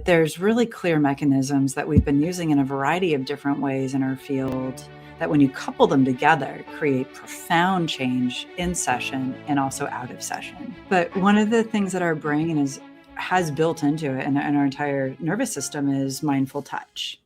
There's really clear mechanisms that we've been using in a variety of different ways in our field that when you couple them together, create profound change in session and also out of session. But one of the things that our brain has built into it and our entire nervous system is mindful touch.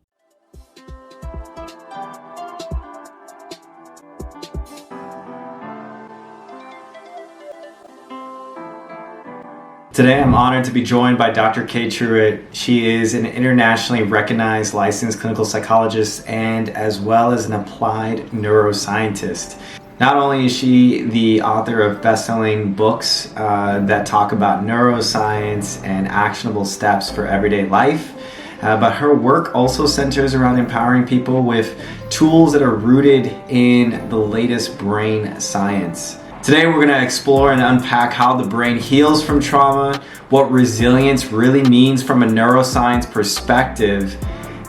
Today, I'm honored to be joined by Dr. Kay Truitt. She is an internationally recognized licensed clinical psychologist and as well as an applied neuroscientist. Not only is she the author of best-selling books that talk about neuroscience and actionable steps for everyday life, but her work also centers around empowering people with tools that are rooted in the latest brain science. Today we're going to explore and unpack how the brain heals from trauma, what resilience really means from a neuroscience perspective,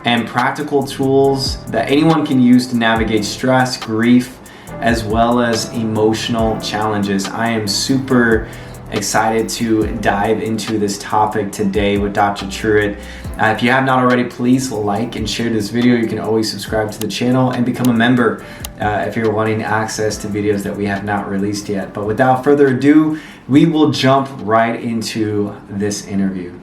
and practical tools that anyone can use to navigate stress, grief, as well as emotional challenges. I am super excited to dive into this topic today with Dr. Truitt. If you have not already, please like and share this video. You can always subscribe to the channel and become a member if you're wanting access to videos that we have not released yet. But without further ado, we will jump right into this interview.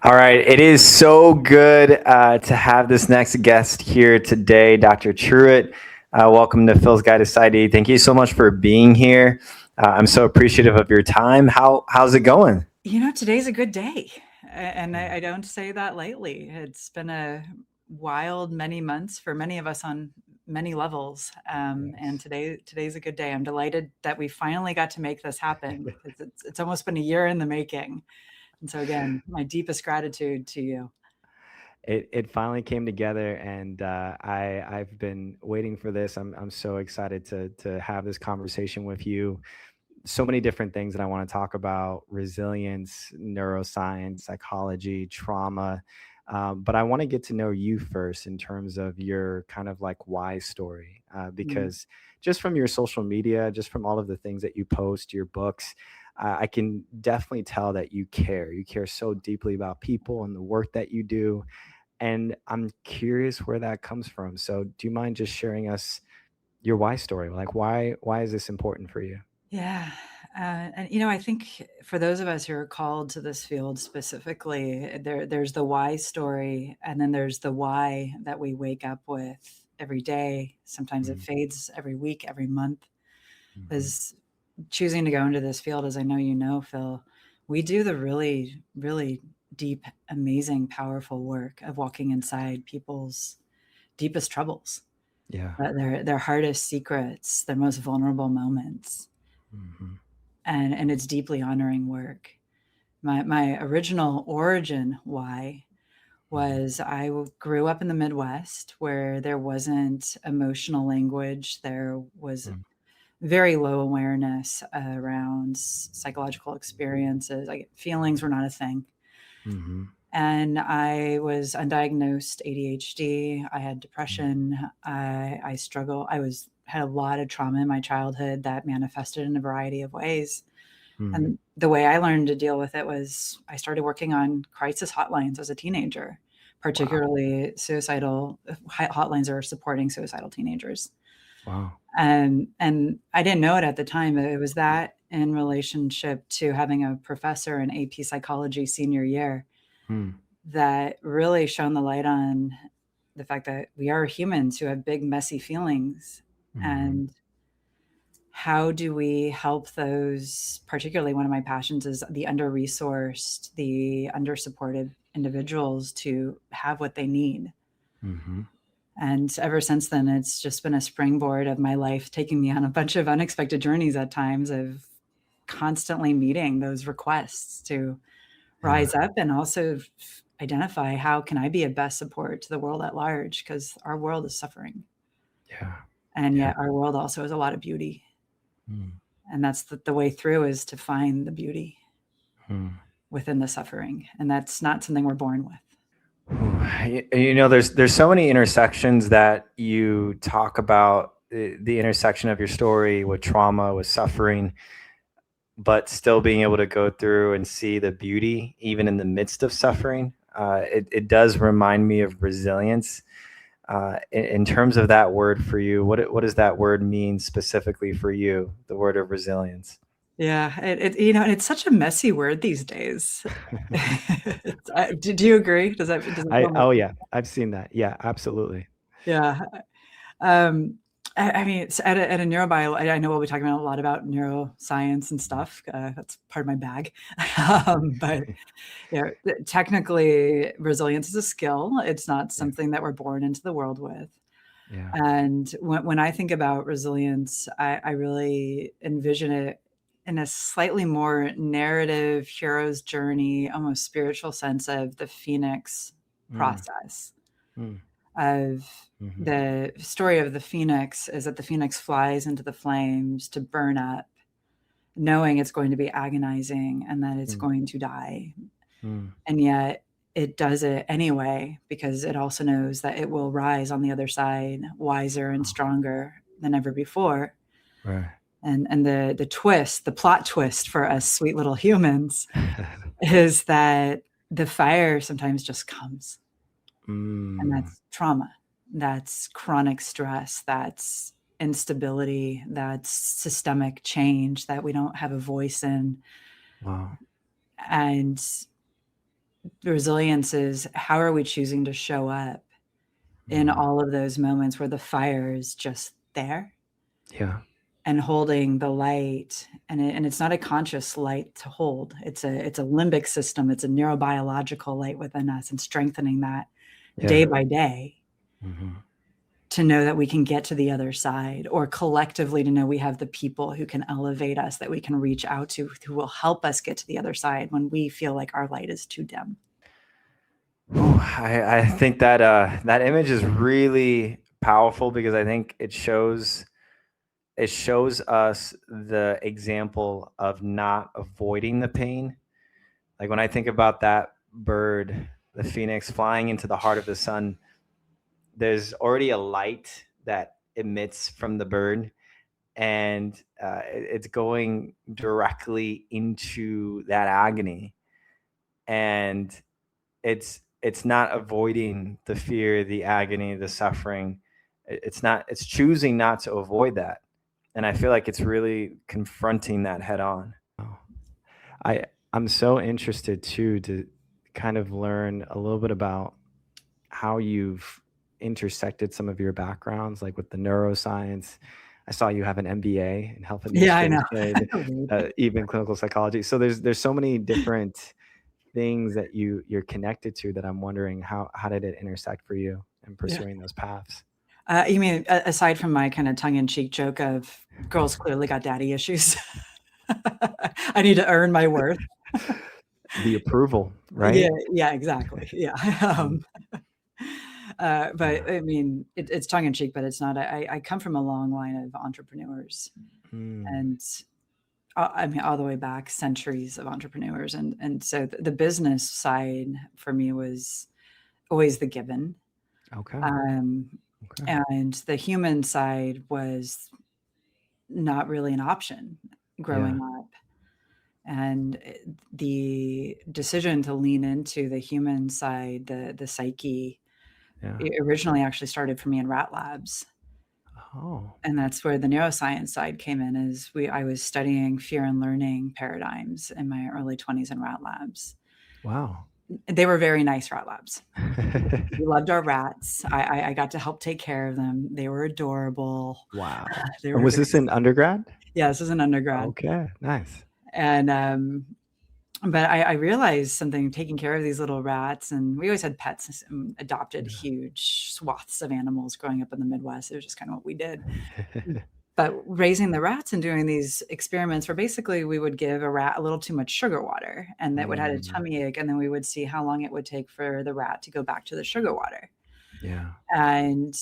All right, it is so good to have this next guest here today, Dr. Truitt. Welcome to Phil's Guide to Society. Thank you so much for being here. I'm so appreciative of your time. How's it going? You know, today's a good day. And I don't say that lightly. It's been a wild many months for many of us on many levels. And today's a good day. I'm delighted that we finally got to make this happen. It's almost been a year in the making. And so again, my deepest gratitude to you. It finally came together, and I've been waiting for this. I'm so excited to have this conversation with you. So many different things that I want to talk about: resilience, neuroscience, psychology, trauma. But I want to get to know you first in terms of your kind of like why story, because just from your social media, just from all of the things that you post, your books, I can definitely tell that you care. You care so deeply about people and the work that you do. And I'm curious where that comes from. So do you mind just sharing us your why story? Like why is this important for you? Yeah. And, you know, I think for those of us who are called to this field specifically, there's the why story, and then there's the why that we wake up with every day. Sometimes it fades every week, every month. As choosing to go into this field, as I know you know, Phil, we do the really, really deep, amazing, powerful work of walking inside people's deepest troubles. Yeah. Their hardest secrets, their most vulnerable moments. And it's deeply honoring work. My original origin why was I grew up in the Midwest where there wasn't emotional language. There was very low awareness around psychological experiences. Like feelings were not a thing. And I was undiagnosed ADHD. I had depression. I struggled. Had a lot of trauma in my childhood that manifested in a variety of ways. And the way I learned to deal with it was I started working on crisis hotlines as a teenager, particularly suicidal hotlines are supporting suicidal teenagers. Wow. And I didn't know it at the time, but it was that in relationship to having a professor in AP psychology senior year that really shone the light on the fact that we are humans who have big, messy feelings. And how do we help those, particularly one of my passions is the under-resourced, the under-supported individuals to have what they need. And ever since then, it's just been a springboard of my life, taking me on a bunch of unexpected journeys at times of constantly meeting those requests to rise up and also identify how can I be a best support to the world at large, because our world is suffering. And yet our world also has a lot of beauty. And that's the way through, is to find the beauty within the suffering. And that's not something we're born with. You know, there's so many intersections that you talk about, the intersection of your story with trauma, with suffering, but still being able to go through and see the beauty even in the midst of suffering. it does remind me of resilience. In terms of that word for you, what does that word mean specifically for you, the word of resilience? Yeah, it's such a messy word these days. Do you agree? Does it feel Oh messy? yeah, I've seen that. Yeah, absolutely. Yeah. Um, I mean, it's at a neurobio, I know we'll be talking about a lot about neuroscience and stuff. That's part of my bag. But technically, resilience is a skill. It's not something that we're born into the world with. Yeah. And when I think about resilience, I really envision it in a slightly more narrative hero's journey, almost spiritual sense of the phoenix process. Mm. Of Mm-hmm. the story of the phoenix is that the phoenix flies into the flames to burn up, knowing it's going to be agonizing and that it's going to die. And yet it does it anyway, because it also knows that it will rise on the other side wiser and stronger than ever before. Right. And the twist, the plot twist for us sweet little humans is that the fire sometimes just comes. And that's trauma. That's chronic stress. That's instability. That's systemic change that we don't have a voice in. Wow. And resilience is, how are we choosing to show up in all of those moments where the fire is just there? Yeah. And holding the light, and it's not a conscious light to hold. It's a limbic system. It's a neurobiological light within us, and strengthening that day by day to know that we can get to the other side, or collectively to know we have the people who can elevate us, that we can reach out to, who will help us get to the other side when we feel like our light is too dim. I think that that image is really powerful, because I think it shows us the example of not avoiding the pain. Like when I think about that bird, the phoenix flying into the heart of the sun, there's already a light that emits from the bird, and it's going directly into that agony. And it's not avoiding the fear, the agony, the suffering. It's choosing not to avoid that. And I feel like it's really confronting that head on. I'm so interested too to kind of learn a little bit about how you've intersected some of your backgrounds, like with the neuroscience. I saw you have an MBA in health administration, even clinical psychology. So there's so many different things that you're connected to, that I'm wondering how did it intersect for you in pursuing those paths? You mean aside from my kind of tongue-in-cheek joke of girls clearly got daddy issues? I need to earn my worth. The approval, right? Yeah, exactly. Yeah. But I mean, it's tongue-in-cheek, but it's not. I come from a long line of entrepreneurs, and I mean, all the way back, centuries of entrepreneurs. And so the business side for me was always the given. Okay. And the human side was not really an option growing up. And the decision to lean into the human side, the psyche, it originally actually started for me in rat labs. And that's where the neuroscience side came in. I was studying fear and learning paradigms in my early 20s in rat labs. Wow. They were very nice rat labs. We loved our rats. I got to help take care of them. They were adorable. Wow. And was this in undergrad? Yeah, this was an undergrad. Okay, nice. And but I realized something, taking care of these little rats, and we always had pets, adopted huge swaths of animals growing up in the Midwest. It was just kind of what we did. But raising the rats and doing these experiments where basically we would give a rat a little too much sugar water, and that would have a tummy ache, and then we would see how long it would take for the rat to go back to the sugar water. Yeah. And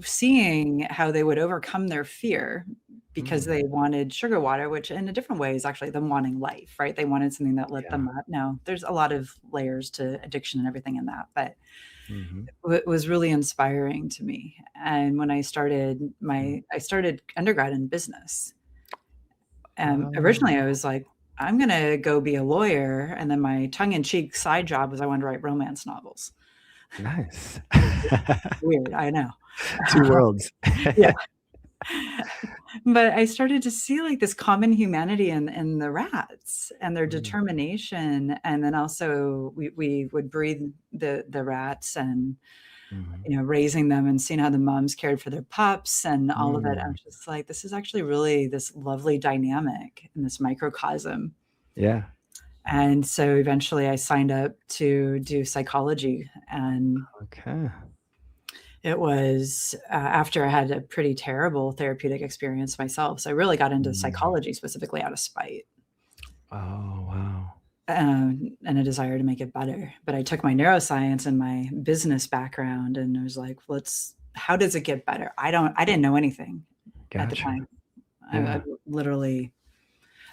seeing how they would overcome their fear because they wanted sugar water, which in a different way is actually them wanting life, right? They wanted something that lit them up. Now, there's a lot of layers to addiction and everything in that, but it was really inspiring to me. And when I started I started undergrad in business. And originally I was like, I'm going to go be a lawyer. And then my tongue-in-cheek side job was I wanted to write romance novels. Nice. Weird, I know. Two worlds. Yeah. But I started to see like this common humanity in the rats and their determination. And then also we would breed the rats and, raising them and seeing how the moms cared for their pups and all of it. I was just like, this is actually really this lovely dynamic in this microcosm. Yeah. And so eventually I signed up to do psychology, and it was after I had a pretty terrible therapeutic experience myself. So I really got into psychology specifically out of spite. Oh, wow. And a desire to make it better. But I took my neuroscience and my business background and I was like, how does it get better? I didn't know anything at the time. Yeah.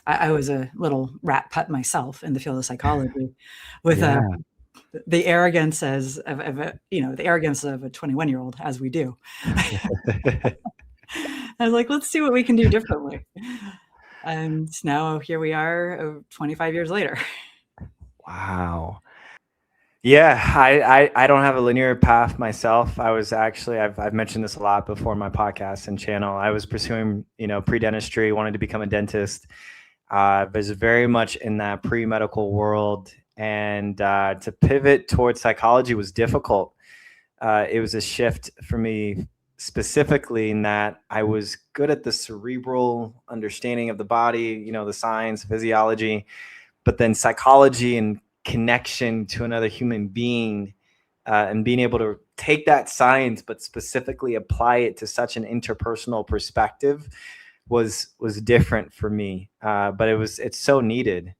I was a little rat putt myself in the field of psychology with the arrogance of a 21-year-old, as we do. I was like, let's see what we can do differently. And now here we are 25 years later. Wow. Yeah, I don't have a linear path myself. I was actually, I've mentioned this a lot before in my podcast and channel. I was pursuing, pre-dentistry, wanted to become a dentist. I was very much in that pre-medical world, and to pivot towards psychology was difficult. It was a shift for me specifically in that I was good at the cerebral understanding of the body, the science, physiology, but then psychology and connection to another human being, and being able to take that science but specifically apply it to such an interpersonal perspective was different for me, but it's so needed.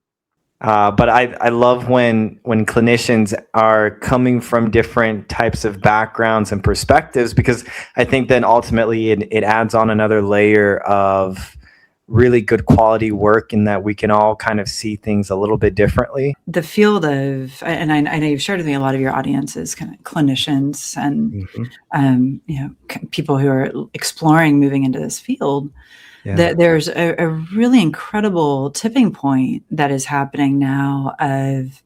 But I love when clinicians are coming from different types of backgrounds and perspectives, because I think then ultimately it adds on another layer of really good quality work in that we can all kind of see things a little bit differently. The field of, and I know you've shared with me a lot of your audiences, kind of clinicians and people who are exploring moving into this field. Yeah. There's a really incredible tipping point that is happening now of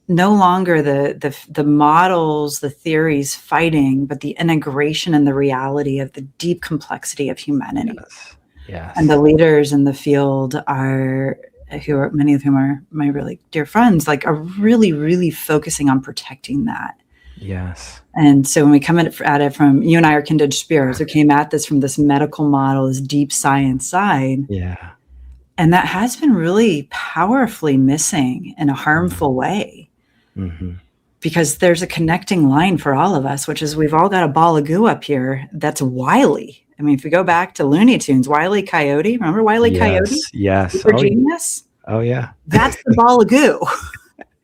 no longer the models, the theories fighting, but the integration and the reality of the deep complexity of humanity. Yes. And the leaders in the field many of whom are my really dear friends, are really, really focusing on protecting that. Yes. And so when we come at it from, you and I are kindred spirits who came at this from this medical model, this deep science side. Yeah. And that has been really powerfully missing in a harmful way. Mm-hmm. Because there's a connecting line for all of us, which is we've all got a ball of goo up here that's wily. I mean, if we go back to Looney Tunes, Wile E. Coyote, remember Wile E. Coyote? Yes. Super genius? Oh, yeah. That's the ball of goo.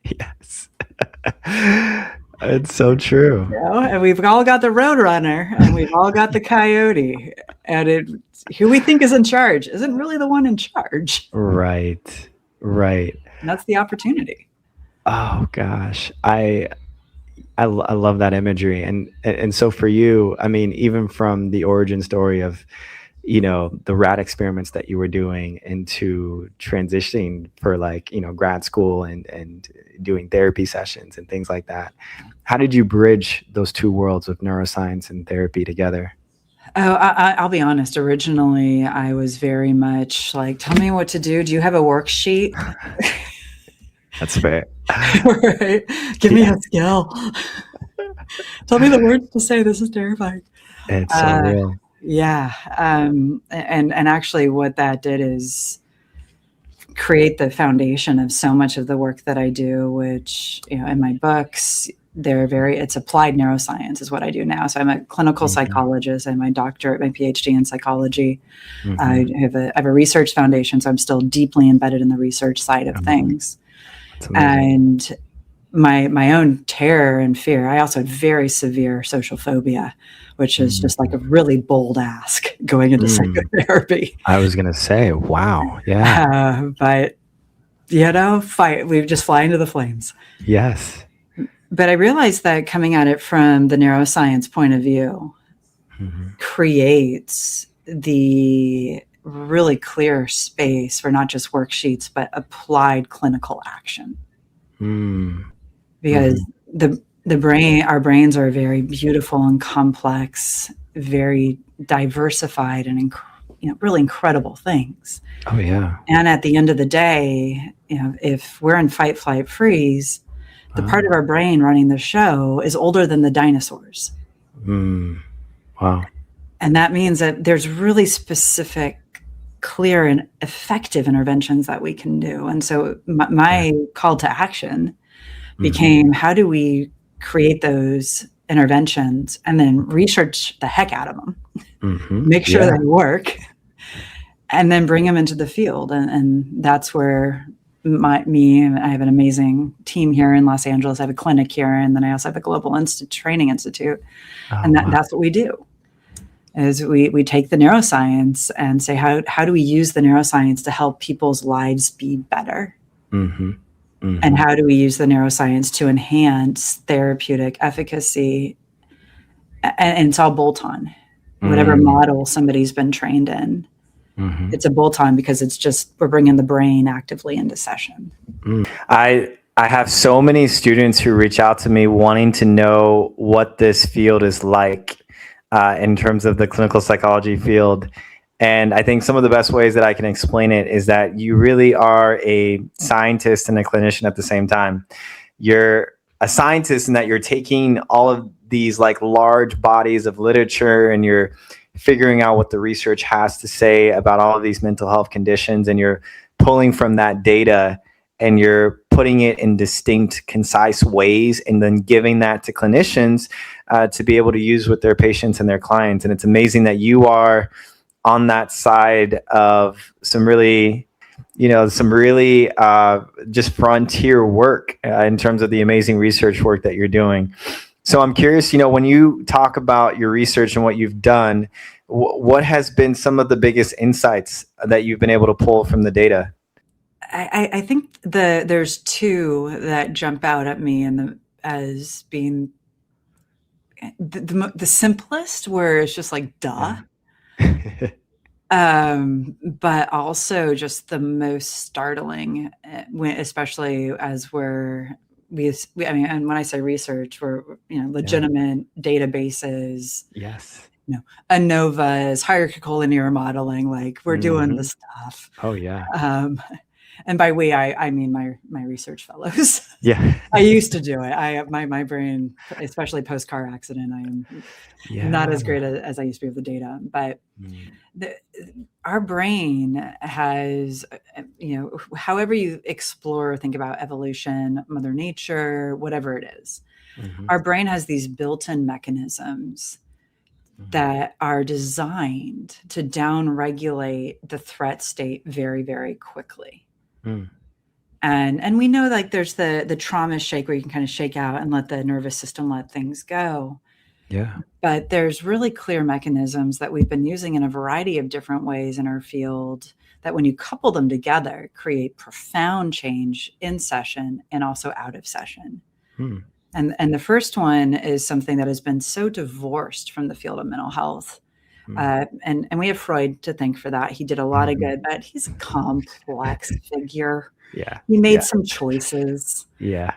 Yes. It's so true. And we've all got the Roadrunner, and we've all got the Coyote, and who we think is in charge isn't really the one in charge. Right. And that's the opportunity. Oh gosh, I love that imagery, and so for you, I mean, even from the origin story of, the rat experiments that you were doing into transitioning for grad school and doing therapy sessions and things like that. How did you bridge those two worlds of neuroscience and therapy together? Oh, I'll be honest. Originally, I was very much like, tell me what to do. Do you have a worksheet? That's fair. Right? Give me a skill. Tell me the words to say. This is terrifying. It's so real. Yeah. And actually what that did is create the foundation of so much of the work that I do, which, in my books, it's applied neuroscience is what I do now. So I'm a clinical psychologist. I'm my doctorate, my PhD in psychology. I have a research foundation, so I'm still deeply embedded in the research side of things. And my own terror and fear, I also had very severe social phobia, which is just like a really bold ask going into psychotherapy. I was going to say, wow. Yeah. But, we just fly into the flames. Yes. But I realized that coming at it from the neuroscience point of view creates the really clear space for not just worksheets, but applied clinical action. Because our brains are very beautiful and complex, very diversified, and really incredible things. Oh yeah. And at the end of the day, if we're in fight, flight, freeze, the part of our brain running the show is older than the dinosaurs. Wow. And that means that there's really specific, clear, and effective interventions that we can do. And so my call to action became, how do we create those interventions and then research the heck out of them, make sure they work, and then bring them into the field. And that's where I have an amazing team here in Los Angeles. I have a clinic here, and then I also have a global training institute. That's what we do. Is we take the neuroscience and say, how do we use the neuroscience to help people's lives be better? And how do we use the neuroscience to enhance therapeutic efficacy? And it's all bolt-on. Whatever model somebody's been trained in, it's a bolt-on, because it's just, we're bringing the brain actively into session. I have so many students who reach out to me wanting to know what this field is like in terms of the clinical psychology field. And I think some of the best ways that I can explain it is that you really are a scientist and a clinician at the same time. You're a scientist in that you're taking all of these like large bodies of literature and you're figuring out what the research has to say about all of these mental health conditions, and you're pulling from that data and you're putting it in distinct, concise ways, and then giving that to clinicians to be able to use with their patients and their clients. And it's amazing that you are on that side of some really just frontier work in terms of the amazing research work that you're doing. So I'm curious, when you talk about your research and what you've done, what has been some of the biggest insights that you've been able to pull from the data? I think there's two that jump out at me as being the simplest, where it's just like, duh. But also just the most startling, especially as and when I say research, we're legitimate databases. Yes. ANOVAs, hierarchical linear modeling, like we're doing the stuff. Oh yeah. And by we, I mean my research fellows. Yeah. I used to do it. My brain, especially post car accident, I am not as great as I used to be with the data. But our brain has, however you explore, think about evolution, Mother Nature, whatever it is, our brain has these built-in mechanisms that are designed to downregulate the threat state very, very quickly. And we know, like, there's the trauma shake where you can kind of shake out and let the nervous system let things go. Yeah. But there's really clear mechanisms that we've been using in a variety of different ways in our field that, when you couple them together, create profound change in session and also out of session. And the first one is something that has been so divorced from the field of mental health. And we have Freud to thank for that. He did a lot of good, but he's a complex figure. Yeah. He made some choices. Yeah.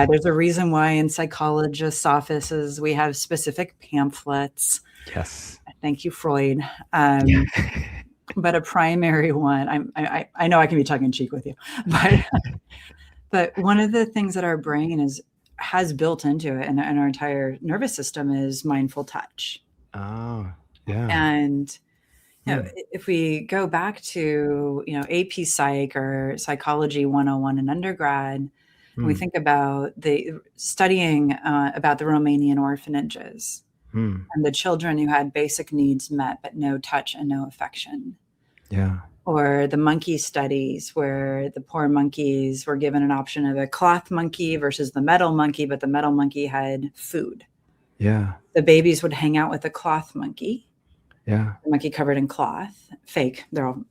There's a reason why in psychologists' offices we have specific pamphlets. Yes. Thank you, Freud. But a primary one, I know I can be tongue in cheek with you, but one of the things that our brain has built into it and our entire nervous system is mindful touch. Oh, yeah. And if we go back to AP Psych or Psychology 101 in undergrad, and we think about the studying about the Romanian orphanages and the children who had basic needs met but no touch and no affection. Yeah. Or the monkey studies where the poor monkeys were given an option of a cloth monkey versus the metal monkey, but the metal monkey had food. Yeah. The babies would hang out with the cloth monkey. Yeah. The monkey covered in cloth, fake. They're all,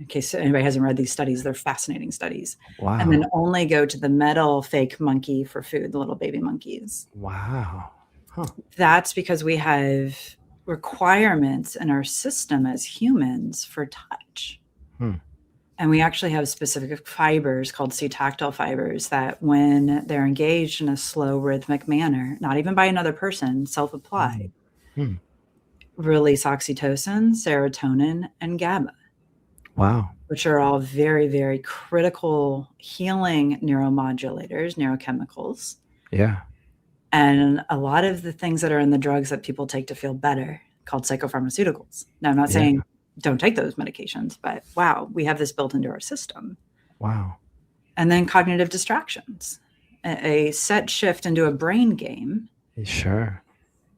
in case anybody hasn't read these studies, they're fascinating studies. Wow. And then only go to the metal fake monkey for food, the little baby monkeys. Wow. Huh. That's because we have requirements in our system as humans for touch. And we actually have specific fibers called C-tactile fibers that when they're engaged in a slow rhythmic manner, not even by another person, self-applied, release oxytocin, serotonin, and GABA. Wow. Which are all very, very critical healing neuromodulators, neurochemicals. Yeah. And a lot of the things that are in the drugs that people take to feel better, called psychopharmaceuticals. Now, I'm not saying don't take those medications, but wow, we have this built into our system. Wow. And then cognitive distractions, a set shift into a brain game. Sure.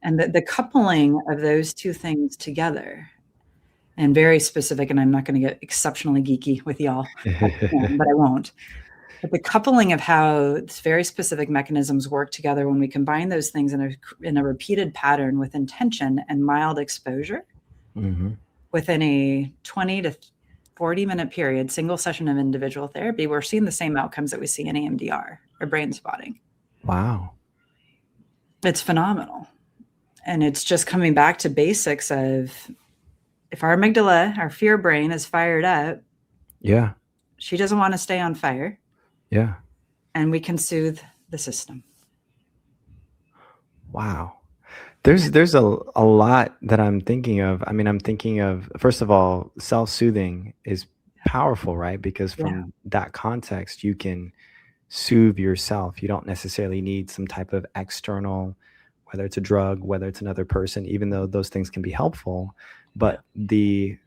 And the coupling of those two things together, and very specific, and I'm not going to get exceptionally geeky with y'all, but I won't. But the coupling of how very specific mechanisms work together when we combine those things in a repeated pattern with intention and mild exposure within a 20 to 40-minute period, single session of individual therapy, we're seeing the same outcomes that we see in EMDR or brain spotting. Wow. It's phenomenal. And it's just coming back to basics of if our amygdala, our fear brain, is fired up, she doesn't want to stay on fire. Yeah. And we can soothe the system. Wow. There's a lot that I'm thinking of. I mean, I'm thinking of, first of all, self-soothing is powerful, right? Because from that context, you can soothe yourself. You don't necessarily need some type of external, whether it's a drug, whether it's another person, even though those things can be helpful. But the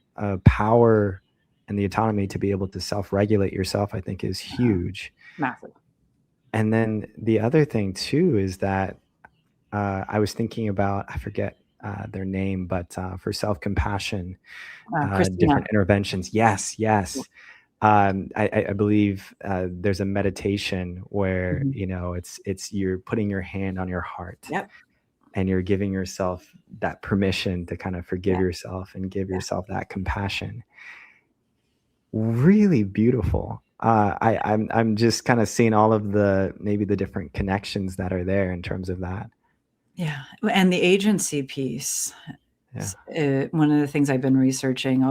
power and the autonomy to be able to self-regulate yourself, I think, is huge. Massive. And then the other thing too is that I was thinking about, I forget their name, but for self-compassion, different interventions. Yes. I believe there's a meditation where, it's you're putting your hand on your heart. And you're giving yourself that permission to kind of forgive yourself and give yourself that compassion. Really beautiful. I'm just kind of seeing all of maybe the different connections that are there in terms of that. Yeah. And the agency piece. One of the things I've been researching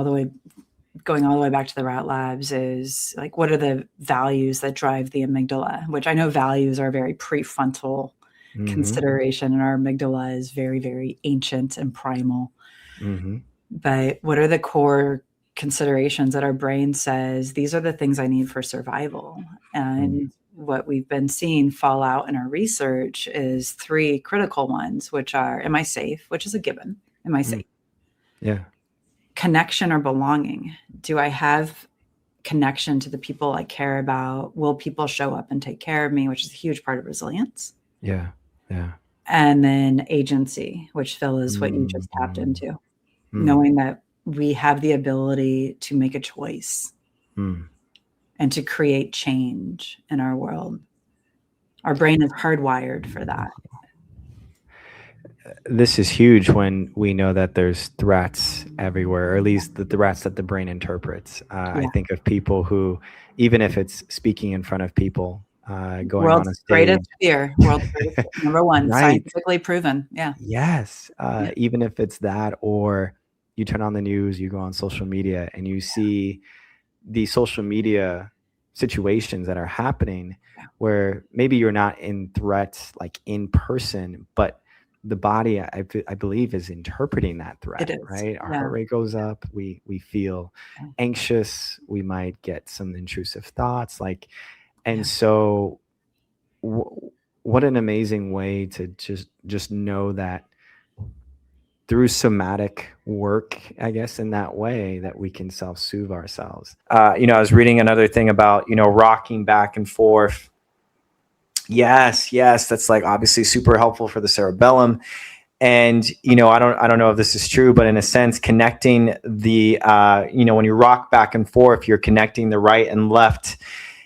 going all the way back to the rat labs is like, what are the values that drive the amygdala? Which I know values are very prefrontal consideration, and our amygdala is very, very ancient and primal. But what are the core considerations that our brain says, these are the things I need for survival? And what we've been seeing fall out in our research is 3 critical ones, which are, am I safe? Which is a given. Am I safe? Yeah. Connection or belonging. Do I have connection to the people I care about? Will people show up and take care of me? Which is a huge part of resilience. Yeah. And then agency, which Phil is what you just tapped into. Knowing that we have the ability to make a choice and to create change in our world. Our brain is hardwired for that. This is huge when we know that there's threats everywhere, or at least the threats that the brain interprets. I think of people who, even if it's speaking in front of people, going world's on a stage. Greatest fear. World's greatest fear. Number one, scientifically proven. Yeah. Yes. Even if it's that, or you turn on the news, you go on social media, and you see the social media situations that are happening where maybe you're not in threats like in person, but the body, I believe, is interpreting that threat, right? Our heart rate goes up. We feel anxious. We might get some intrusive thoughts, and so what an amazing way to just know that through somatic work, I guess, in that way, that we can self-soothe ourselves. I was reading another thing about, rocking back and forth. Yes, that's obviously super helpful for the cerebellum. And, I don't know if this is true, but in a sense, connecting the, when you rock back and forth, you're connecting the right and left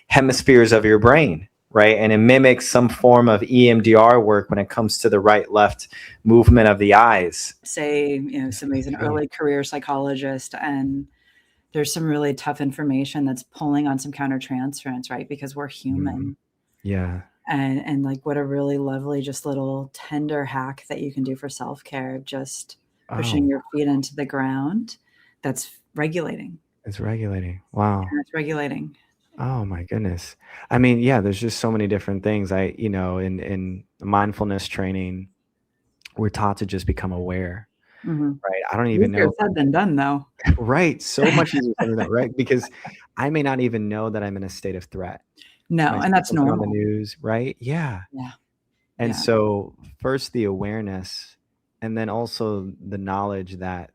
hemispheres of your brain, right? And it mimics some form of EMDR work when it comes to the right-left movement of the eyes. Somebody's an early career psychologist, and there's some really tough information that's pulling on some countertransference, right? Because we're human. Yeah. And what a really lovely, just little tender hack that you can do for self-care. Just pushing Oh, your feet into the ground. That's regulating. it's regulating. Wow. That's regulating. Oh my goodness. I mean, yeah, there's just so many different things. In mindfulness training, we're taught to just become aware, Mhm. right? I don't even Easier know. said than done, though. Right. So much easier said than done, right? Because I may not even know that I'm in a state of threat. No, I and see that's something on the normal. news, right? Yeah. Yeah, And yeah. so first the awareness, and then also the knowledge that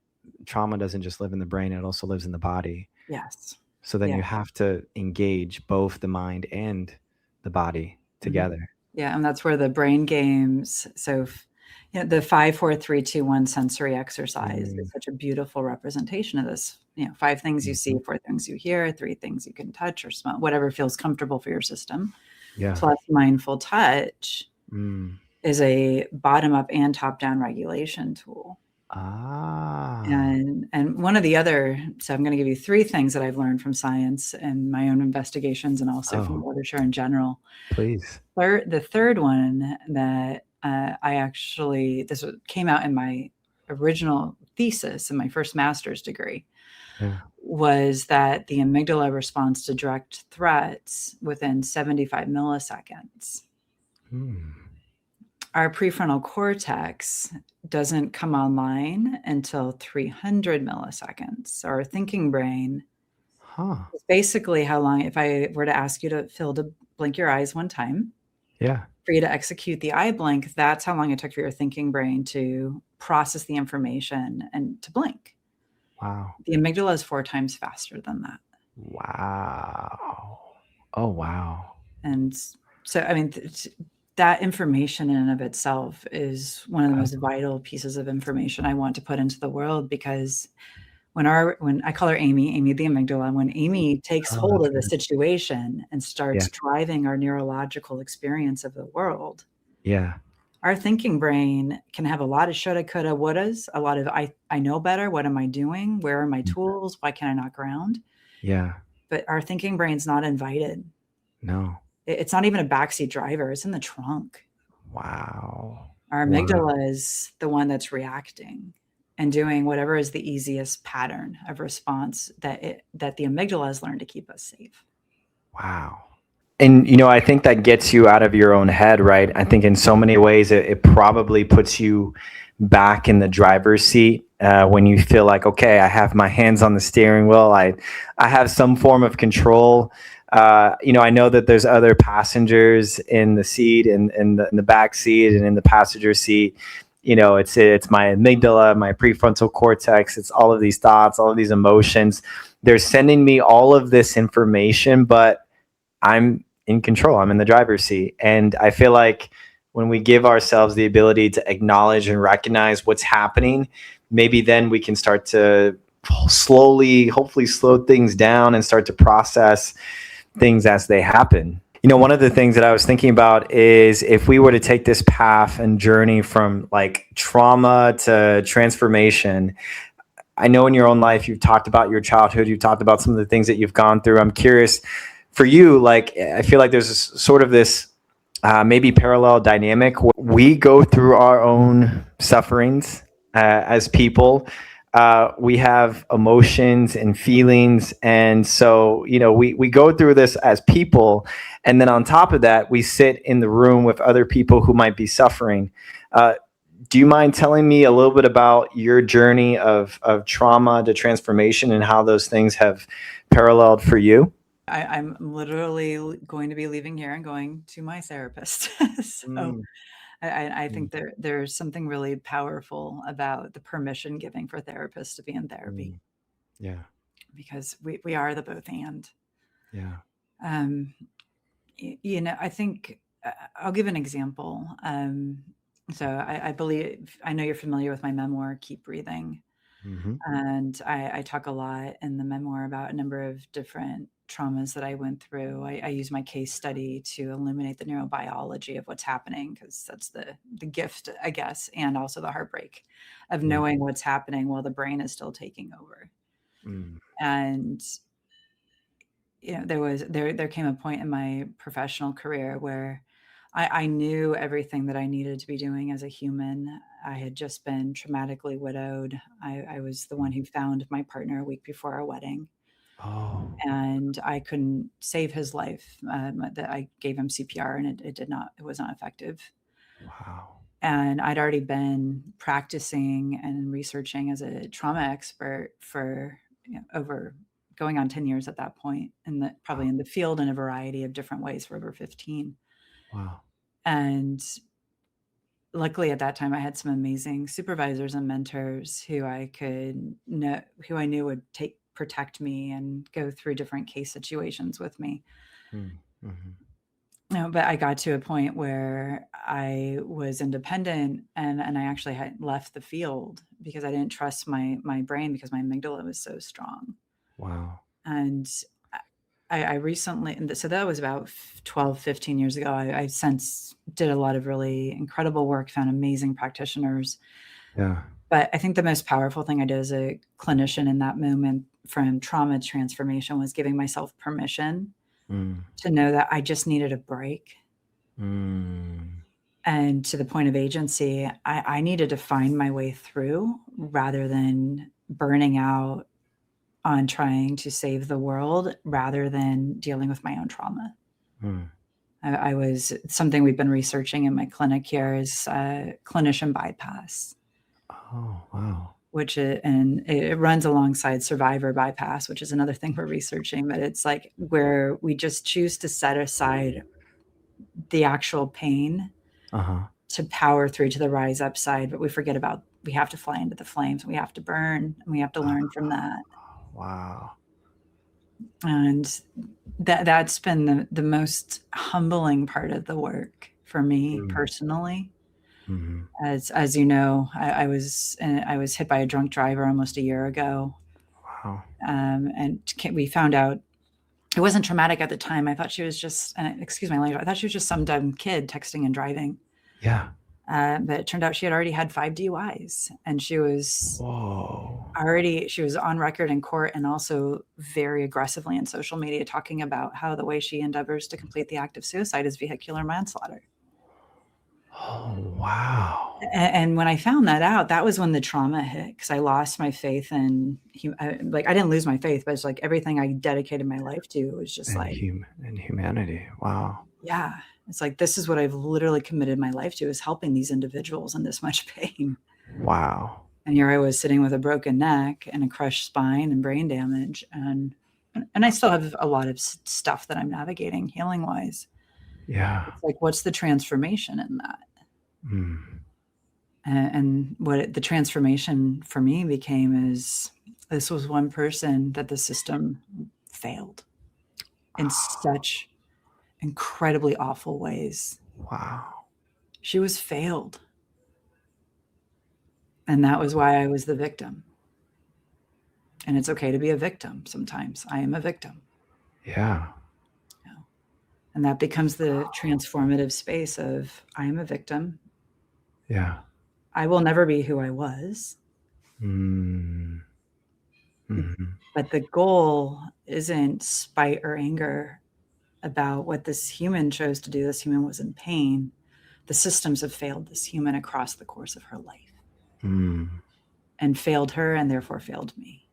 trauma doesn't just live in the brain, it also lives in the body. Yes. So then Yeah. you have to engage both the mind and the body Mhm. together. Yeah, and that's where the brain games. So, the 5, 4, 3, 2, 1 sensory exercise Mm, is such a beautiful representation of this. 5 things you see, mhm. 4 things you hear, 3 things you can touch or smell, whatever feels comfortable for your system. Yeah. Plus, mindful touch Mm. is a bottom up and top down regulation tool. Ah. And one of the other, so I'm going to give you 3 things that I've learned from science and my own investigations, and also from Oh, literature in general. please. The third one that this came out in my original thesis in my first master's degree, Yeah. was that the amygdala responds to direct threats within 75 milliseconds. Mm. Our prefrontal cortex doesn't come online until 300 milliseconds. Our thinking brain Huh. is basically how long, if I were to ask you to blink your eyes one time, Yeah. for you to execute the eye blink, that's how long it took for your thinking brain to process the information and to blink. Wow. The amygdala is 4 times faster than that. Wow. Oh, wow. And so, I mean, that information in and of itself is one of the most vital pieces of information I want to put into the world, because when I call her Amy the amygdala, when Amy takes Oh, hold that's of the good. situation and Yeah. starts driving our neurological experience of the world, Yeah. our thinking brain can have a lot of shoulda, coulda, wouldas, a lot of I know better. What am I doing? Where are my Mm. tools? Why can I not ground? Yeah. But our thinking brain's not invited. No. It's not even a backseat driver. It's in the trunk. Wow. Our Wow. amygdala is the one that's reacting and doing whatever is the easiest pattern of response that the amygdala has learned to keep us safe. Wow. And I think that gets you out of your own head, right? I think in so many ways it probably puts you back in the driver's seat when you feel like, okay, I have my hands on the steering wheel. I have some form of control. I know that there's other passengers in the seat and in the back seat and in the passenger seat. It's my amygdala, my prefrontal cortex. It's all of these thoughts, all of these emotions. They're sending me all of this information, but I'm in control. I'm in the driver's seat. And I feel like when we give ourselves the ability to acknowledge and recognize what's happening, maybe then we can start to slowly, hopefully slow things down and start to process things as they happen. One of the things that I was thinking about is if we were to take this path and journey from like trauma to transformation. I know in your own life, you've talked about your childhood, you've talked about some of the things that you've gone through. I'm curious for you, like, I feel like there's sort of this maybe parallel dynamic where we go through our own sufferings as people. We have emotions and feelings. And so, we go through this as people. And then on top of that, we sit in the room with other people who might be suffering. Do you mind telling me a little bit about your journey of trauma to transformation and how those things have paralleled for you? I'm literally going to be leaving here and going to my therapist. So Mm, I mm, think there's something really powerful about the permission giving for therapists to be in therapy, mm. Yeah, because we are the both and. yeah. Um, I think I'll give an example. So I believe I know you're familiar with my memoir, Keep Breathing. Mm-hmm. And I talk a lot in the memoir about a number of different traumas that I went through. I use my case study to illuminate the neurobiology of what's happening, because that's the gift, I guess, and also the heartbreak of Mm, knowing what's happening while the brain is still taking over. mm, And there came a point in my professional career where I knew everything that I needed to be doing as a human. I had just been traumatically widowed. I was the one who found my partner a week before our wedding. Oh, And I couldn't save his life. That I gave him CPR, and it was not effective. wow. And I'd already been practicing and researching as a trauma expert for over going on 10 years at that point, and probably in the field in a variety of different ways for over 15. Wow. And luckily at that time I had some amazing supervisors and mentors who I knew would protect me and go through different case situations with me. Mm-hmm. No, but I got to a point where I was independent, and I actually had left the field because I didn't trust my brain, because my amygdala was so strong. Wow. And I recently, and so that was about 12, 15 years ago. I since did a lot of really incredible work, found amazing practitioners. Yeah. But I think the most powerful thing I did as a clinician in that moment from trauma transformation was giving myself permission to know that I just needed a break. And to the point of agency, I needed to find my way through rather than burning out on trying to save the world, rather than dealing with my own trauma. I was something we've been researching in my clinic here is clinician bypass. Oh, wow. And it runs alongside survivor bypass, which is another thing we're researching. But it's like where we just choose to set aside the actual pain to power through to the rise upside, but we forget about, we have to fly into the flames. We have to burn, and we have to learn from that. Wow. And that's been the most humbling part of the work for me personally. As you know, I was hit by a drunk driver almost a year ago. Wow. And we found out it wasn't traumatic at the time. I thought she was just, excuse my language, I thought she was just some dumb kid texting and driving. Yeah. But it turned out she had already had 5 DUIs, and she was on record in court, and also very aggressively in social media, talking about how the way she endeavors to complete the act of suicide is vehicular manslaughter. Oh, wow. And when I found that out, that was when the trauma hit, because I lost my faith in, I didn't lose my faith, but it's like everything I dedicated my life to was just in humanity. Wow. Yeah. It's like, this is what I've literally committed my life to, is helping these individuals in this much pain. Wow. And here I was sitting with a broken neck and a crushed spine and brain damage. And I still have a lot of stuff that I'm navigating healing wise. Yeah. It's like, what's the transformation in that? And what the transformation for me became is, this was one person that the system failed in such incredibly awful ways. Wow. She was failed. And that was why I was the victim. And it's okay to be a victim sometimes. I am a victim. Yeah. And that becomes the transformative space of, I am a victim. Yeah. I will never be who I was. But the goal isn't spite or anger about what this human chose to do. This human was in pain. The systems have failed this human across the course of her life, and failed her, and therefore failed me.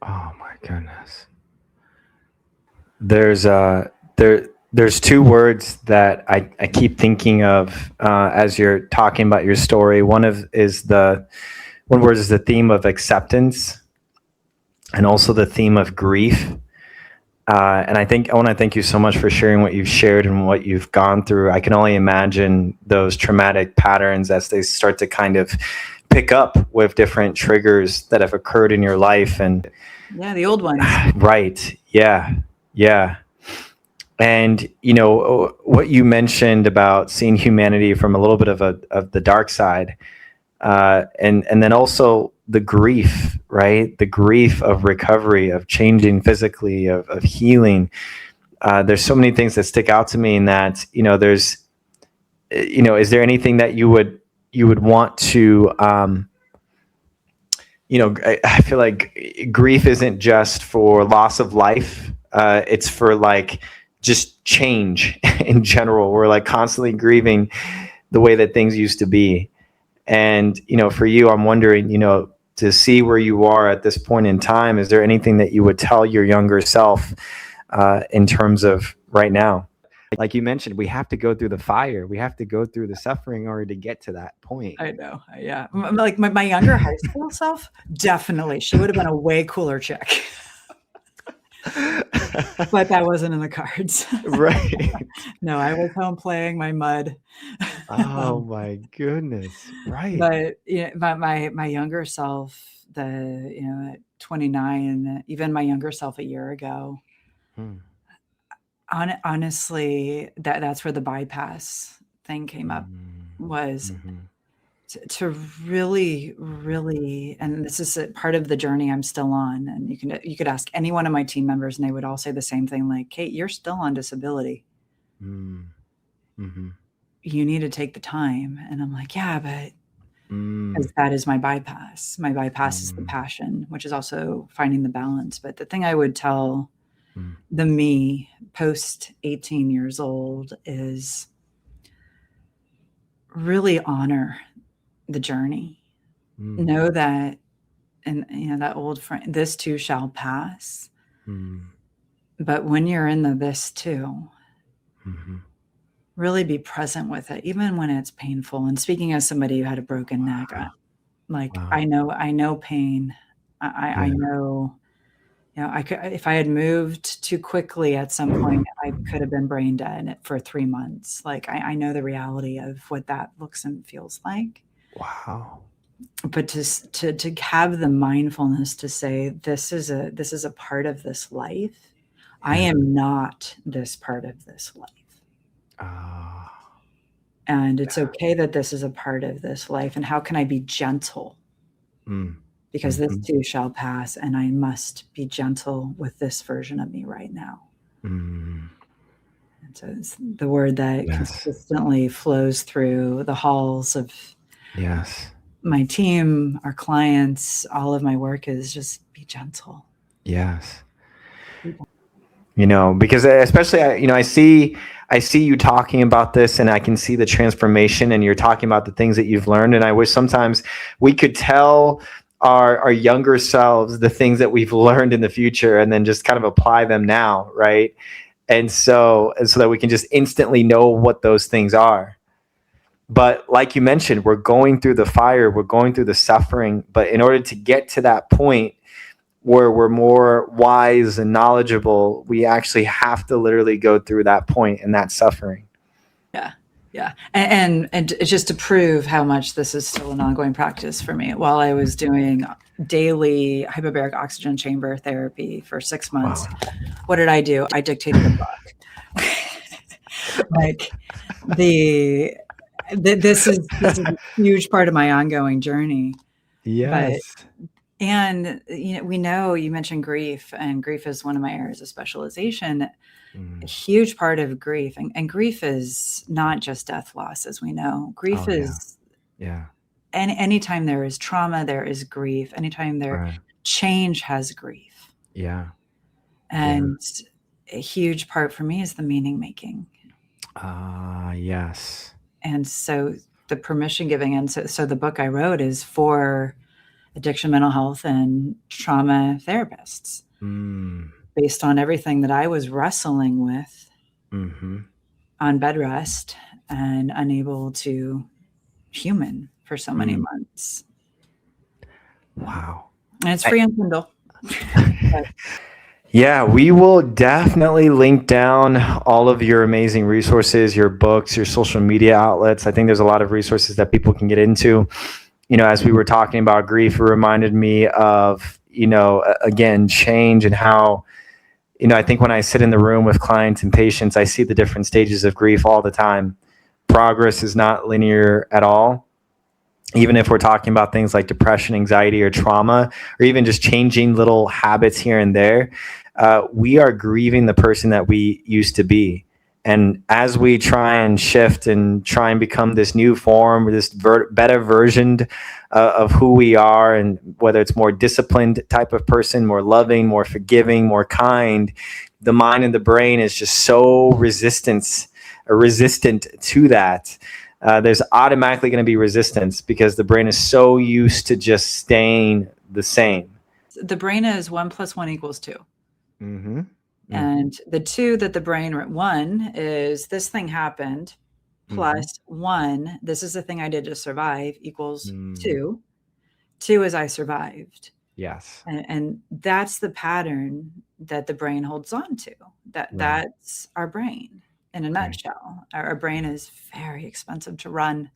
Oh my goodness. There's two words that I keep thinking of as you're talking about your story. One word is the theme of acceptance, and also the theme of grief. And I want to thank you so much for sharing what you've shared and what you've gone through. I can only imagine those traumatic patterns as they start to kind of pick up with different triggers that have occurred in your life. And yeah, the old ones. Right. Yeah. And, what you mentioned about seeing humanity from a little bit of the dark side, and then also the grief, right? The grief of recovery, of changing physically, of healing. There's so many things that stick out to me in that, there's, is there anything that you would want to, I feel like grief isn't just for loss of life. It's for like just change in general. We're like constantly grieving the way that things used to be. And, for you, I'm wondering, to see where you are at this point in time, is there anything that you would tell your younger self in terms of right now? Like you mentioned, we have to go through the fire. We have to go through the suffering in order to get to that point. I know. Yeah. Like my younger high school self, definitely. She would have been a way cooler chick. But that wasn't in the cards. Right. No, I was home playing my mud. Oh my goodness. Right. But my younger self, at 29, even my younger self a year ago, honestly, that's where the bypass thing came up, was to really, really, and this is a part of the journey I'm still on. And you could ask any one of my team members and they would all say the same thing, like, Kate, you're still on disability. You need to take the time. And I'm like, yeah, but because that is my bypass. My bypass is the passion, which is also finding the balance. But the thing I would tell the me post 18 years old is really honor the journey. Know that, and that old friend, this too shall pass. But when you're in this too, really be present with it, even when it's painful. And speaking as somebody who had a broken neck, I know pain. I know, I could, if I had moved too quickly at some point, I could have been brain dead for 3 months. Like I know the reality of what that looks and feels like. Wow. But to have the mindfulness to say, this is a part of this life. I am not this part of this life. And it's okay that this is a part of this life. And how can I be gentle? Because this too shall pass, and I must be gentle with this version of me right now. And so it's the word that consistently flows through the halls of my team, our clients, all of my work is just be gentle. Yes. Because especially, I see you talking about this, and I can see the transformation, and you're talking about the things that you've learned. And I wish sometimes we could tell our younger selves the things that we've learned in the future, and then just kind of apply them now. Right. And so that we can just instantly know what those things are. But like you mentioned, we're going through the fire, we're going through the suffering, but in order to get to that point where we're more wise and knowledgeable, we actually have to literally go through that point and that suffering. Yeah. And just to prove how much this is still an ongoing practice for me, while I was doing daily hyperbaric oxygen chamber therapy for 6 months, what did I do? I dictated a book. Like this is a huge part of my ongoing journey. Yes. And we know you mentioned grief, and grief is one of my areas of specialization. A huge part of grief, and grief is not just death loss, as we know. Grief is anytime there is trauma, there is grief. Anytime change has grief. Yeah. And a huge part for me is the meaning making. Yes. And so the permission giving, and so the book I wrote is for addiction, mental health, and trauma therapists, based on everything that I was wrestling with on bed rest and unable to human for so many months. Wow. And it's free on Kindle. Yeah, we will definitely link down all of your amazing resources, your books, your social media outlets. I think there's a lot of resources that people can get into. As we were talking about grief, it reminded me of, again, change, and how, I think when I sit in the room with clients and patients, I see the different stages of grief all the time. Progress is not linear at all. Even if we're talking about things like depression, anxiety, or trauma, or even just changing little habits here and there, we are grieving the person that we used to be. And as we try and shift and try and become this new form, this better version of who we are, and whether it's more disciplined type of person, more loving, more forgiving, more kind, the mind and the brain is just so resistant to that. There's automatically going to be resistance because the brain is so used to just staying the same. The brain is 1 + 1 = 2. Mm-hmm. And the 2 that the brain, 1 is this thing happened, plus 1, this is the thing I did to survive, equals 2. 2 is I survived. Yes. And that's the pattern that the brain holds on to. That's our brain in a nutshell. Our brain is very expensive to run.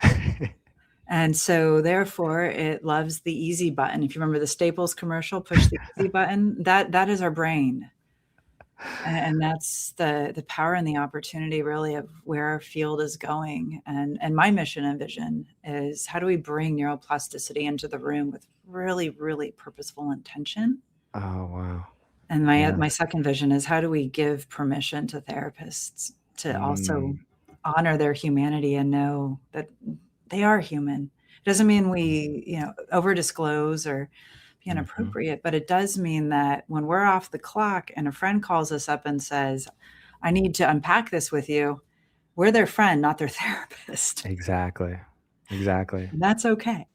And so therefore it loves the easy button. If you remember the Staples commercial, push the easy button, that is our brain. And that's the power and the opportunity really of where our field is going. And my mission and vision is, how do we bring neuroplasticity into the room with really, really purposeful intention? Oh, wow. And my second vision is, how do we give permission to therapists to also honor their humanity and know that they are human. It doesn't mean we, over disclose or be inappropriate, but it does mean that when we're off the clock and a friend calls us up and says, I need to unpack this with you, we're their friend, not their therapist. Exactly. And that's okay.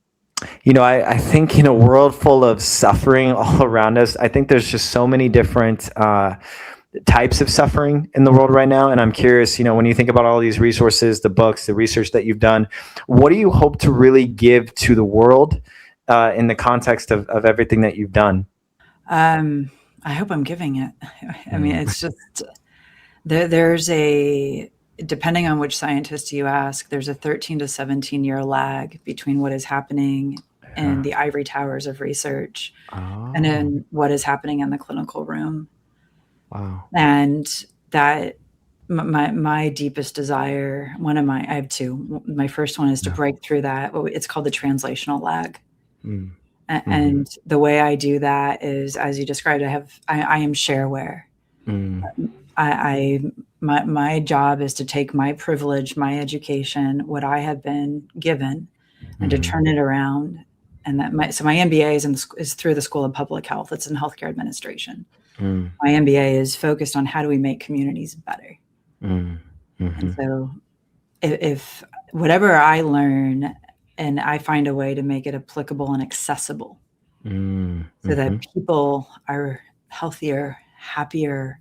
I think in a world full of suffering all around us, I think there's just so many different types of suffering in the world right now. And I'm curious, when you think about all these resources, the books, the research that you've done, what do you hope to really give to the world in the context of everything that you've done? I hope I'm giving it. I mean, it's just, there's depending on which scientist you ask, there's a 13 to 17 year lag between what is happening in the ivory towers of research and in what is happening in the clinical room. Wow. And that my deepest desire, I have two. My first one is to break through that. It's called the translational lag. And the way I do that is, as you described, I am shareware. My job is to take my privilege, my education, what I have been given, and to turn it around. And my MBA is through the School of Public Health. It's in healthcare administration. My MBA is focused on how do we make communities better. And so if whatever I learn, and I find a way to make it applicable and accessible so that people are healthier, happier,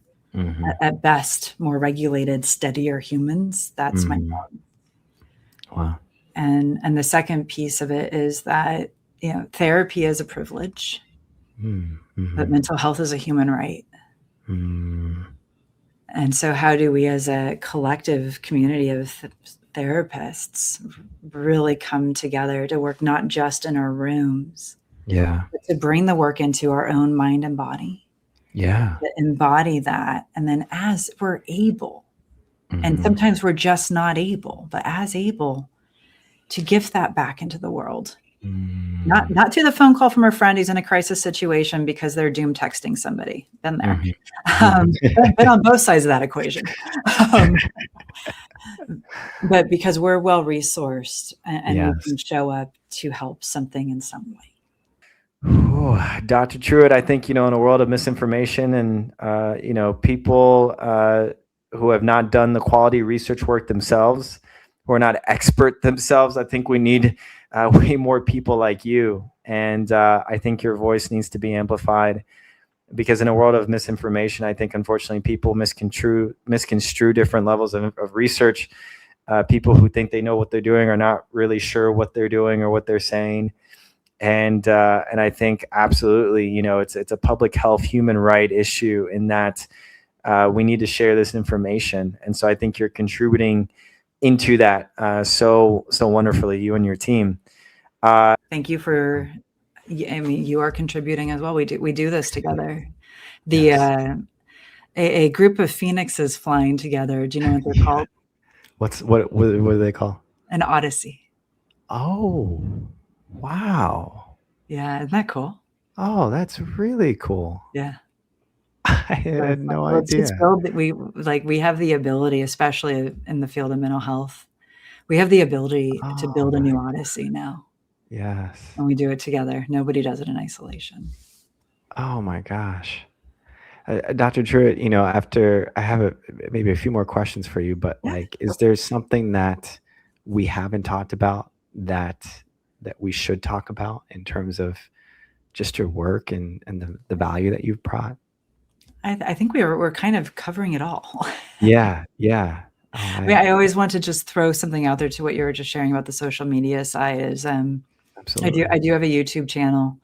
at best, more regulated, steadier humans, that's my job. Wow. And the second piece of it is that, therapy is a privilege, but mental health is a human right. And so how do we as a collective community of therapists really come together to work not just in our rooms, but to bring the work into our own mind and body, to embody that, and then as we're able, and sometimes we're just not able, but as able, to gift that back into the world. Not to the phone call from a friend who's in a crisis situation because they're doom texting somebody. Been there. Been on both sides of that equation. But because we're well resourced and we can show up to help something in some way. Ooh, Dr. Truitt, I think, in a world of misinformation and, people who have not done the quality research work themselves, who are not expert themselves, I think we need way more people like you. And I think your voice needs to be amplified, because in a world of misinformation, I think, unfortunately, people misconstrue different levels of research. People who think they know what they're doing are not really sure what they're doing or what they're saying. And I think absolutely, it's a public health human right issue in that we need to share this information. And so I think you're contributing into that so wonderfully, you and your team. Thank you for, you are contributing as well. We do this together. A group of phoenixes flying together. Do you know what they're called? What do they call? An odyssey. Oh, wow. Yeah, isn't that cool? Oh, that's really cool. Yeah. I had no It's idea. build that we have the ability, especially in the field of mental health, we have the ability to Oh build a my, new odyssey now, yes. and we do it together. Nobody does it in isolation. Oh my gosh. Dr. Truitt, after I have maybe a few more questions for you, but Yeah. is there something that we haven't talked about that we should talk about in terms of just your work and the value that you've brought? I think we're kind of covering it all. Yeah, yeah. Oh, I mean, I always want to just throw something out there to what you were just sharing about the social media side is, I absolutely. do have a YouTube channel.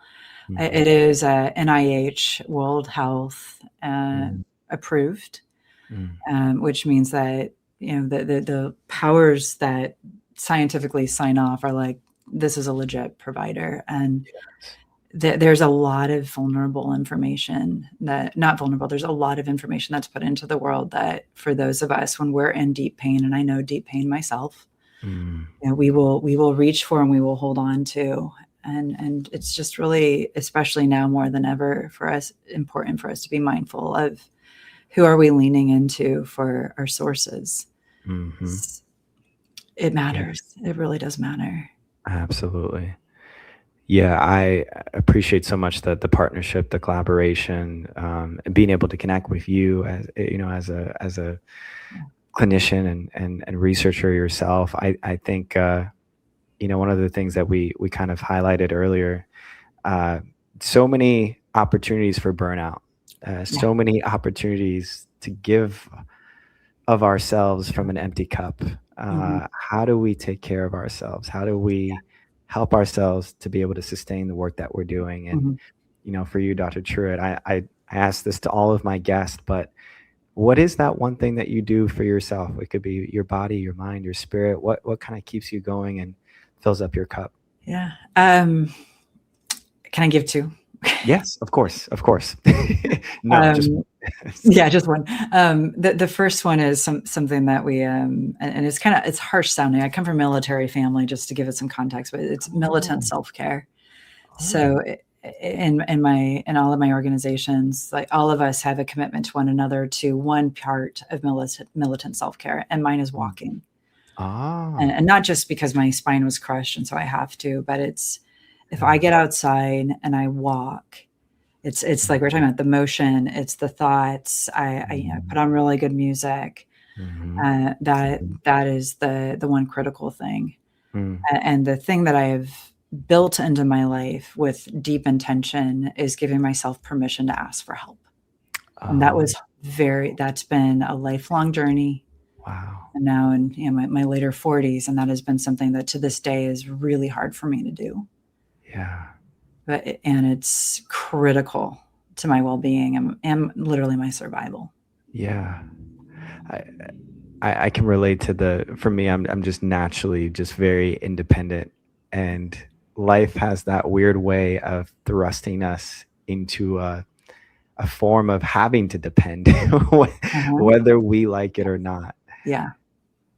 Mhm. It is NIH World Health Mm, approved, mm. which means that the powers that scientifically sign off are like, this is a legit provider, and Yes. there's a lot of vulnerable information that not vulnerable. There's a lot of information that's put into the world that for those of us when we're in deep pain, and I know deep pain myself, Mm, we will reach for and we will hold on to. And it's just really, especially now more than ever for us, important for us to be mindful of who are we leaning into for our sources. mhm. It Yeah, matters. It really does matter. absolutely. Yeah, I appreciate so much the partnership, the collaboration, and being able to connect with you as a clinician and researcher yourself. I think one of the things that we kind of highlighted earlier, uh, so many opportunities for burnout, Yeah. so many opportunities to give of ourselves from an empty cup. Mhm. How do we take care of ourselves? How do we help ourselves to be able to sustain the work that we're doing? And, Mhm. for you, Dr. Truitt, I ask this to all of my guests, but what is that one thing that you do for yourself? It could be your body, your mind, your spirit. What kind of keeps you going and fills up your cup? Yeah. Can I give two? Yes, of course, of course. No, just Um, yeah, just one. The first one is something that we and it's harsh sounding. I come from a military family, just to give it some context, but it's militant oh, self-care. oh, So in all of my organizations, like all of us have a commitment to one another to one part of militant self-care, and mine is mm. walking. And Ah, not just because my spine was crushed and so I have to, but it's if I yes. get outside and I walk, it's like we're talking Mhm, about the motion, it's the thoughts. I put mhm, on really good music. mhm, mhm, That is the one critical thing. mm. And the thing that I have built into my life with deep intention is giving myself permission to ask for help. And Oh, that's been a lifelong journey. wow. And now in my later 40s, and that has been something that to this day is really hard for me to do. Yeah, And it's critical to my well-being and literally my survival. yeah. I I can relate to for me, I'm just naturally just very independent, and life has that weird way of thrusting us into a form of having to depend, Uh-huh. whether we like it or not. Yeah.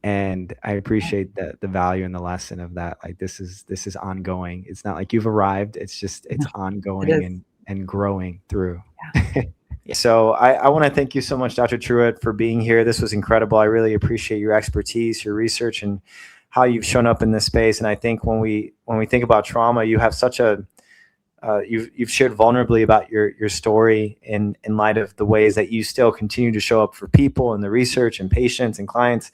And I appreciate the value and the lesson of that. Like this is ongoing. It's not like you've arrived. It's It ongoing is. and growing through. Yeah. So I want to thank you so much, Dr. Truitt, for being here. This was incredible. I really appreciate your expertise, your research, and how you've shown up in this space. And I think when we think about trauma, you have such a you've shared vulnerably about your story in light of the ways that you still continue to show up for people and the research and patients and clients.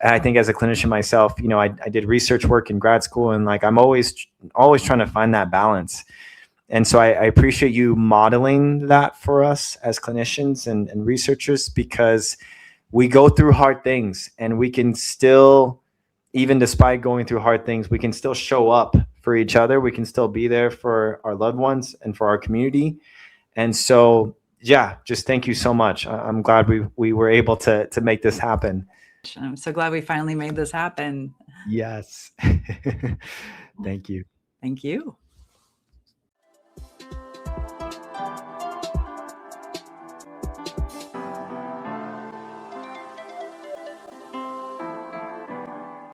And I think as a clinician myself, I did research work in grad school, and like I'm always trying to find that balance. And so I appreciate you modeling that for us as clinicians and researchers, because we go through hard things and we can still, even despite going through hard things, we can still show up for each other. We can still be there for our loved ones and for our community. And so, yeah, just thank you so much. I'm glad we were able to make this happen. I'm so glad we finally made this happen. Yes. Thank you. Thank you.